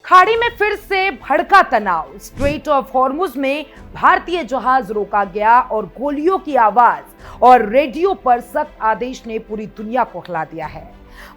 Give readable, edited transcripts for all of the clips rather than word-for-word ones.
खाड़ी में फिर से भड़का तनाव। स्ट्रेट ऑफ हॉर्मुज में भारतीय जहाज रोका गया और गोलियों की आवाज और रेडियो पर सख्त आदेश ने पूरी दुनिया को हिला दिया है।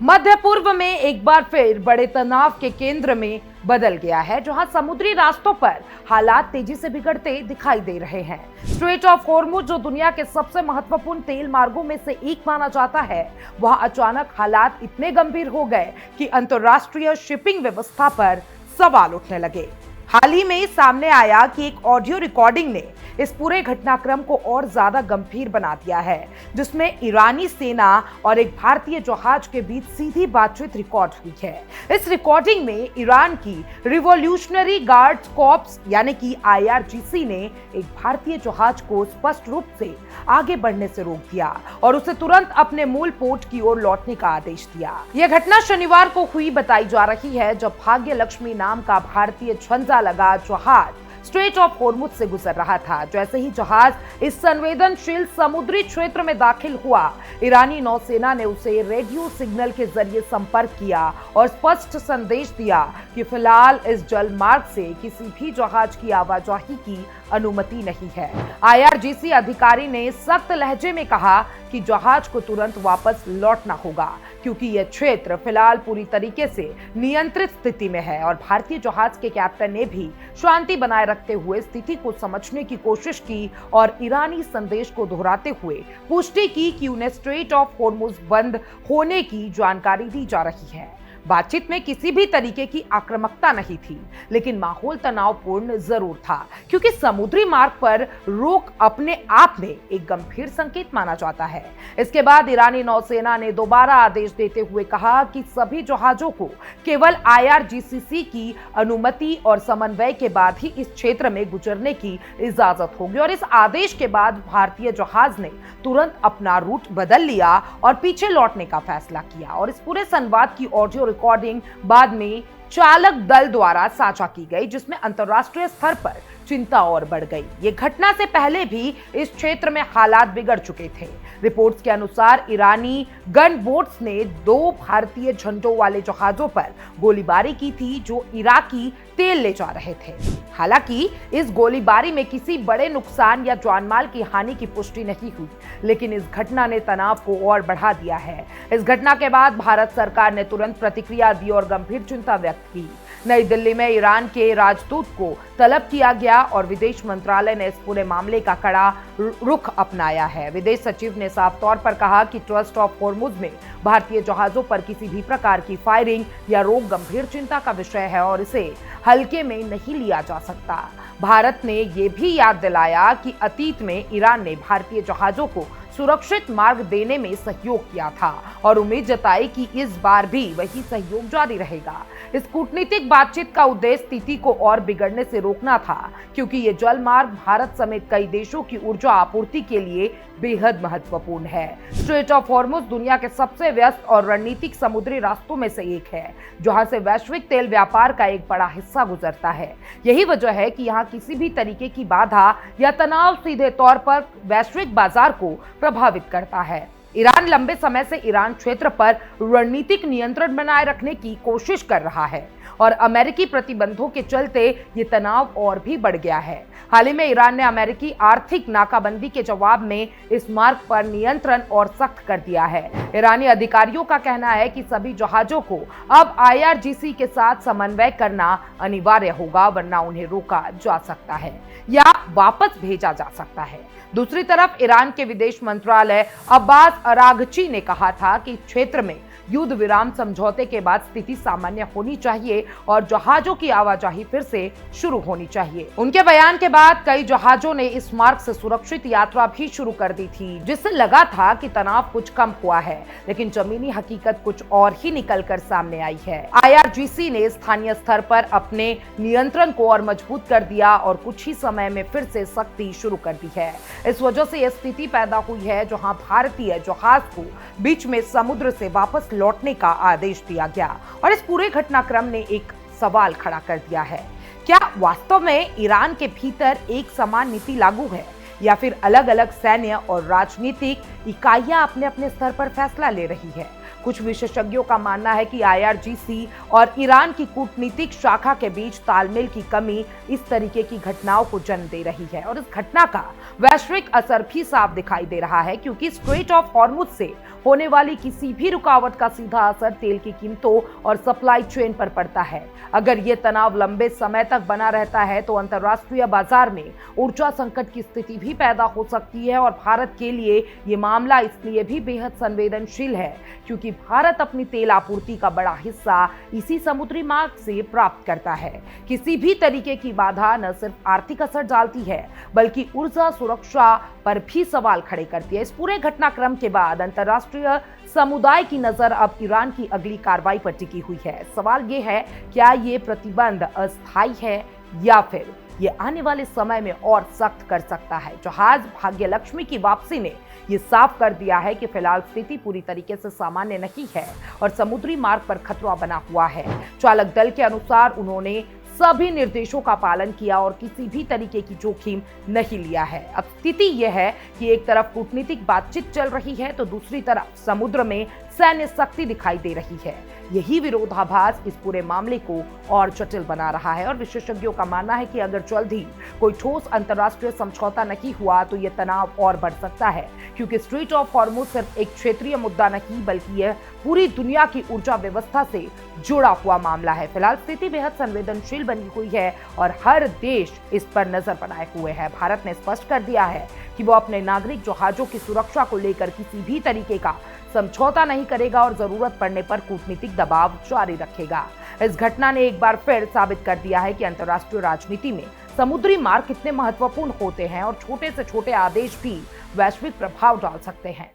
मध्य पूर्व में एक बार फिर बड़े तनाव के केंद्र में बदल गया है, जहां समुद्री रास्तों पर हालात तेजी से बिगड़ते दिखाई दे रहे हैं। स्ट्रेट ऑफ हॉर्मुज, जो दुनिया के सबसे महत्वपूर्ण तेल मार्गों में से एक माना जाता है, वहां अचानक हालात इतने गंभीर हो गए कि अंतर्राष्ट्रीय शिपिंग व्यवस्था पर सवाल उठने लगे। हाल ही में सामने आया कि एक ऑडियो रिकॉर्डिंग ने इस पूरे घटनाक्रम को और ज्यादा गंभीर बना दिया है, जिसमें ईरानी सेना और एक भारतीय जहाज के बीच सीधी बातचीत रिकॉर्ड हुई है। इस रिकॉर्डिंग में ईरान की रिवॉल्यूशनरी गार्ड्स कॉर्प्स यानी कि IRGC ने एक भारतीय जहाज को स्पष्ट रूप से आगे बढ़ने से रोक दिया और उसे तुरंत अपने मूल पोर्ट की ओर लौटने का आदेश दिया। यह घटना शनिवार को हुई बताई जा रही है, जब भाग्य लक्ष्मी नाम का भारतीय झंडा लगा जहाज स्ट्रेट ऑफ हॉर्मुज से गुजर रहा था। जैसे ही जहाज इस संवेदनशील समुद्री क्षेत्र में दाखिल हुआ, ईरानी नौसेना ने उसे रेडियो सिग्नल के जरिए संपर्क किया और स्पष्ट संदेश दिया कि फिलहाल इस जल मार्ग से किसी भी जहाज की आवाजाही की अनुमति नहीं है। IRGC अधिकारी ने सख्त लहजे में कहा कि जहाज को तुरंत वापस लौटना होगा, क्योंकि यह क्षेत्र फिलहाल पूरी तरीके से नियंत्रित स्थिति में है। और भारतीय जहाज के कैप्टन ने भी शांति बनाए रखते हुए स्थिति को समझने की कोशिश की और ईरानी संदेश को दोहराते हुए पुष्टि की कि उन्हें स्ट्रेट ऑफ हॉर्मुज बंद होने की जानकारी दी जा रही है। बातचीत में किसी भी तरीके की आक्रामकता नहीं थी, लेकिन माहौल तनावपूर्ण जरूर था, क्योंकि समुद्री मार्ग पर रोक अपने आप में एक गंभीर संकेत माना जाता है। इसके बाद ईरानी नौसेना ने दोबारा आदेश देते हुए कहा कि सभी जहाजों को केवल IRGC की अनुमति और समन्वय के बाद ही इस क्षेत्र में गुजरने की इजाजत होगी। और इस आदेश के बाद भारतीय जहाज ने तुरंत अपना रूट बदल लिया और पीछे लौटने का फैसला किया। और इस पूरे संवाद की ऑडियो रिकॉर्डिंग बाद में चालक दल द्वारा साझा की गई, जिसमें अंतर्राष्ट्रीय स्तर पर चिंता और बढ़ गई। ये घटना से पहले भी इस क्षेत्र में हालात बिगड़ चुके थे। रिपोर्ट्स के अनुसार ईरानी गन बोट्स ने 2 भारतीय झंडों वाले जहाजों पर गोलीबारी की थी, जो इराकी तेल ले जा रहे थे। हालांकि इस गोलीबारी में किसी बड़े नुकसान या जानमाल की हानि की पुष्टि नहीं हुई, लेकिन इस घटना ने तनाव को और बढ़ा दिया है। इस घटना के बाद भारत सरकार ने तुरंत प्रतिक्रिया दी और गंभीर चिंता व्यक्त की। नई दिल्ली में ईरान के राजदूत को तलब किया गया और विदेश मंत्रालय ने इस पूरे मामले का कड़ा रुख अपनाया है। विदेश सचिव ने साफ तौर पर कहा कि स्ट्रेट ऑफ हॉर्मुज में भारतीय जहाजों पर किसी भी प्रकार की फायरिंग या रोक गंभीर चिंता का विषय है और इसे हल्के में नहीं लिया जा सकता। भारत ने यह भी याद दिलाया कि अतीत में ईरान ने भारतीय जहाजों को सुरक्षित मार्ग देने में सहयोग किया था और उम्मीद जताई कि इस बार भी वही सहयोग जारी रहेगा। इस कूटनीतिक बातचीत का उद्देश्य स्थिति को और बिगड़ने से रोकना था, क्योंकि ये जल मार्ग भारत समेत कई देशों की ऊर्जा आपूर्ति के लिए बेहद महत्वपूर्ण है। स्ट्रेट ऑफ हॉर्मुज दुनिया के सबसे व्यस्त और रणनीतिक समुद्री रास्तों में से एक है, जहां से वैश्विक तेल व्यापार का एक बड़ा हिस्सा गुजरता है। यही वजह है कि यहाँ किसी भी तरीके की बाधा या तनाव सीधे तौर पर वैश्विक बाजार को प्रभावित करता है। ईरान लंबे समय से ईरान क्षेत्र पर रणनीतिक नियंत्रण बनाए रखने की कोशिश कर रहा है और अमेरिकी प्रतिबंधों के चलते ये तनाव और भी बढ़ गया है। हाल ही में ईरान ने अमेरिकी आर्थिक नाकाबंदी के जवाब में इस मार्ग पर नियंत्रण और सख्त कर दिया है। ईरानी अधिकारियों का कहना है कि सभी जहाजों को अब IRGC के साथ समन्वय करना अनिवार्य होगा, वरना उन्हें रोका जा सकता है या वापस भेजा जा सकता है। दूसरी तरफ ईरान के विदेश मंत्रालय अब्बास अरागची ने कहा था कि क्षेत्र में युद्ध विराम समझौते के बाद स्थिति सामान्य होनी चाहिए और जहाजों की आवाजाही फिर से शुरू होनी चाहिए। उनके बयान के बाद कई जहाजों ने इस मार्ग से सुरक्षित यात्रा भी शुरू कर दी थी, जिससे लगा था कि तनाव कुछ कम हुआ है, लेकिन जमीनी हकीकत कुछ और ही निकल कर सामने आई है। IRGC ने स्थानीय स्तर पर अपने नियंत्रण को और मजबूत कर दिया और कुछ ही समय में फिर से सख्ती शुरू कर दी है। इस वजह से यह स्थिति पैदा हुई है जहां भारतीय जहाज को बीच में समुद्र से वापस लौटने का आदेश दिया गया। और इस पूरे घटनाक्रम ने एक सवाल खड़ा कर दिया है, क्या वास्तव में ईरान के भीतर एक समान नीति लागू है या फिर अलग अलग सैन्य और राजनीतिक इकाइयां अपने अपने स्तर पर फैसला ले रही है? कुछ विशेषज्ञों का मानना है कि आईआरजीसी और ईरान की कूटनीतिक शाखा के बीच तालमेल की कमी इस तरीके की घटनाओं को जन्म दे रही है और इस घटना का वैश्विक असर भी साफ दिखाई दे रहा है, क्योंकि स्ट्रेट ऑफ हॉर्मुज से होने वाली किसी भी रुकावट का सीधा असर तेल की कीमतों और सप्लाई चेन पर पड़ता है। अगर ये तनाव लंबे समय तक बना रहता है तो अंतर्राष्ट्रीय बाजार में ऊर्जा संकट की स्थिति भी पैदा हो सकती है और भारत के लिए ये मामला इसलिए भी बेहद संवेदनशील है क्योंकि भारत अपनी तेल आपूर्ति का बड़ा हिस्सा इसी समुद्री मार्ग से प्राप्त करता है। किसी भी तरीके की बाधा न सिर्फ आर्थिक असर डालती है बल्कि ऊर्जा सुरक्षा पर भी सवाल खड़े करती है। इस पूरे घटनाक्रम के बाद अंतर्राष्ट्रीय समुदाय की नजर अब ईरान की अगली कार्रवाई पर टिकी हुई है। सवाल ये है, क्या ये प्रतिबंध अस्थायी है या फिर ये आने वाले समय में और सख्त कर सकता है। जहाज भाग्यलक्ष्मी की वापसी ने ये साफ कर दिया है कि फिलहाल स्थिति पूरी तरीके से सामान्य नहीं है और समुद्री मार्ग पर खतरा बना हुआ है। चालक दल के अनुसार उन्होंने सभी निर्देशों का पालन किया और किसी भी तरीके की जोखिम नहीं लिया है। अब स्थिति यह है कि एक तरफ कूटनीतिक बातचीत चल रही है तो दूसरी तरफ समुद्र में सैन्य शक्ति दिखाई दे रही है। यही विरोधाभास इस पूरे मामले को और जटिल बना रहा है और विशेषज्ञों का मानना है कि अगर जल्द ही कोई ठोस अंतर्राष्ट्रीय समझौता नहीं हुआ तो यह तनाव और बढ़ सकता है, क्योंकि स्ट्रेट ऑफ हॉर्मुज सिर्फ एक क्षेत्रीय मुद्दा नहीं बल्कि यह पूरी दुनिया की ऊर्जा व्यवस्था से जुड़ा हुआ मामला है। फिलहाल स्थिति बेहद संवेदनशील बनी हुई है और हर देश इस पर नजर बनाए हुए है। भारत ने स्पष्ट कर दिया है कि वो अपने नागरिक जहाजों की सुरक्षा को लेकर किसी भी तरीके का समझौता नहीं करेगा और जरूरत पड़ने पर कूटनीतिक दबाव जारी रखेगा। इस घटना ने एक बार फिर साबित कर दिया है कि अंतर्राष्ट्रीय राजनीति में समुद्री मार्ग कितने महत्वपूर्ण होते हैं और छोटे से छोटे आदेश भी वैश्विक प्रभाव डाल सकते हैं।